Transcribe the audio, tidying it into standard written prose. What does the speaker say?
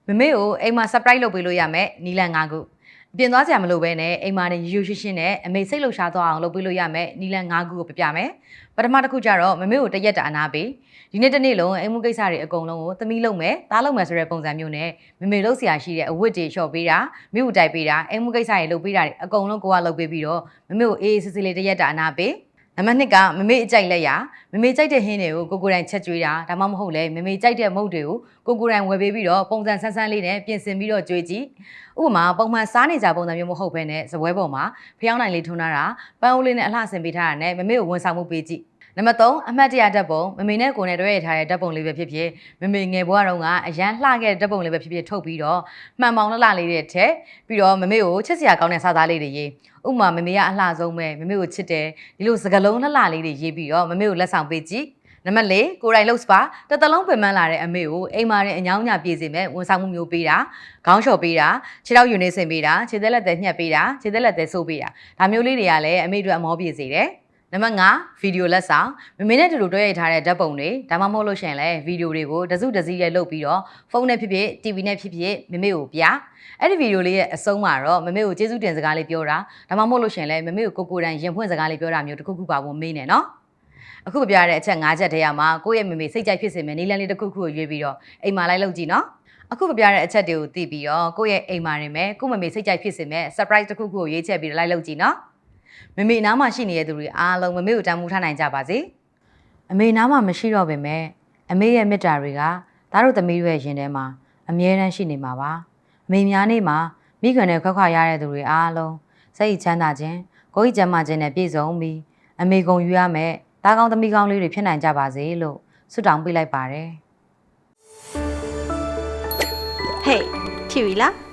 မမေကိုအိမ်မှာ surprise လုပ်ပေးလို့ရမယ်နီလန်၅ခုပြင်သွားစရာမလိုပဲနဲ့အိမ်မှာနေရိုးရှင်းရှင်းနဲ့အမေစိတ်လှုပ်ရှားသွားအောင်လုပ်ပေးလို့ရမယ်နီလန်၅ခုကိုပြပြမယ်ပထမတစ်ခုကျတော့မမေကိုတရက်တာအနာပေးဒီနေ့တစ်နေ့လုံးအိမ်မှုကိစ္စတွေအကုန်လုံးကိုသမီးလုပ်မယ်သားလုပ်မယ်ဆိုတဲ့ပုံစံမျိုးနဲ့မမေလုပ်စရာရှိတဲ့အဝတ်တွေလျှော့ပေးတာမိကိုတိုက်ပေးတာအိမ်မှုကိစ္စတွေလုပ်ပေးတာတွေအကုန်လုံးကိုကလုပ်ပေးပြီးတော့မမေကိုအေးအေးဆေးဆေးလေးတရက်တာအနာပေးနံပါတ်2ကမမေအကြိုက်လက်ရမမေကြိုက်တဲ့ဟင်းတွေကိုကိုတိုင်းချက်ကျွေးတာဒါမှမဟုတ်လေမမေကြိုက်တဲ့မုတ်တွေကိုကိုတိုင်းဝယ်ပေးပြီးတော့ပုံစံဆန်းဆန်းလေးနဲ့ပြင်ဆင်ပြီးတော့ကျွေးကြည့်ဥပမာပုံမှန်စားနေကြပုံစံမျိုးမဟုတ်ဘဲနဲ့စပွဲပေါ်မှာဖျောင်းနိုင်လေးထွန်းထားတာပန်းအိုးလေးနဲ့အလှဆင်ပေးထားတာနဲ့မမေကိုဝန်ဆောင်မှုပေးကြည့်နံပါတ်3အမှတ်တရဓာတ်ပုံမမေနဲ့ကိုနဲ့တွဲရထားတဲ့ဓာတ်ပုံလေးပဲဖြစ်ဖြစ်မမေငယ်ဘဝတုန်းကအရန်လှခဲ့တဲ့ဓာတ်ပုံလေးပဲဖြစ်ဖြစ်ထုတ်ပြီးတော့မှန်ပေါင်းလှလေးတွေထက်ပြီးတော့မမေကိုချစ်စရာကောင်းတဲ့စားသားလေးတွေရေးဥပမာမမေကအလှဆုံးပဲမမေကိုချစ်တယ်ဒီလိုစကလုံးလှလေးတွေရေးပြီးတော့မမေကိုလက်ဆောင်ပေးကြည့်နံပါတ်4ကိုရိုင်လုတ်စပါတစ်သလုံးပင်ပန်းလာတဲ့အမေကိုအိမ်မာတဲ့အညောင်းညာပြေစီမဲ့ဝန်ဆောင်မှုမျိုးပေးတာခေါင်းလျှော်ပေးတာခြေထောက်ယူနေဆင်ပေးတာခြေသက်လက်သက်ညှက်ပေးတာခြေသက်လက်သက်ဆိုးပေးတာဒါမျိုးလေးတွေကလည်းအမေတို့အမောပြေစေတယ်နံပါတ်5ဗီဒီယိုလက်ဆောင်မမေနဲ့တူတူတွဲရိုက်ထားတဲ့ဓာတ်ပုံတွေဒါမှမဟုတ်လို့ရှိရင်လည်းဗီဒီယိုတွေကိုတစုတစည်းရဲလုပ်ပြီးတော့ဖုန်းနဲ့ဖြစ်ဖြစ် TV နဲ့ဖြစ်ဖြစ်မမေကိုပြအဲ့ဒီဗီဒီယိုလေးရဲ့အဆုံးမှာတော့မမေကိုကျေးဇူးတင်စကားလေးပြောတာဒါမှမဟုတ်လို့ရှိရင်လည်းမမေကိုကိုတိုင်းရင်ဖွင့်စကားလေးပြောတာမျိုးတစ်ခုခုပါဖို့မေးနေနော်အခုပြရတဲ့အချက်5ချက်တည်းရမှာကိုယ့်ရဲ့မမေစိတ်ကြိုက်ဖြစ်စေမယ်နီလန်လေးတစ်ခုခုကိုရွေးပြီးတော့အိမ်မှာလိုက်လုပ်ကြည့်နော်အခုပြရတဲ့အချက်တွေကိုသိပြီးတော့ကိုယ့်ရဲ့အိမ်မှာနေမယ်ကိုယ့်မမေစိတ်ကြိုက်ဖြစ်စေမယ် surprise တစ်ခုခုကိုရွေးချက်ပြီးတော့လိုက်လုပ်ကြည့်နော်မမေနားမှာရှိနေတဲ့သူတွေအားလုံးမမေကိုတမ်းမှုထားနိုင်ကြပါစေအမေနားမှာမရှိတော့ပေမဲ့အမေရဲ့မေတ္တာတွေကသားတို့သမီးတို့ရဲ့ရင်ထဲမှာအမြဲတမ်းရှိနေမှာပါအမေများနေမှာမိခင်နဲ့ခွက်ခွာရတဲ့သူတွေအားလုံးစိတ်ချမ်းသာခြင်းကိုယ်ကြီးကျန်းမာခြင်းနဲ့ပြည့်စုံပြီးအမေကုန်ယူရမယ်သားကောင်းသမီးကောင်းလေးတွေဖြစ်နိုင်ကြပါစေလို့ဆုတောင်းပေးလိုက်ပါတယ်ဟေးထီဝီလား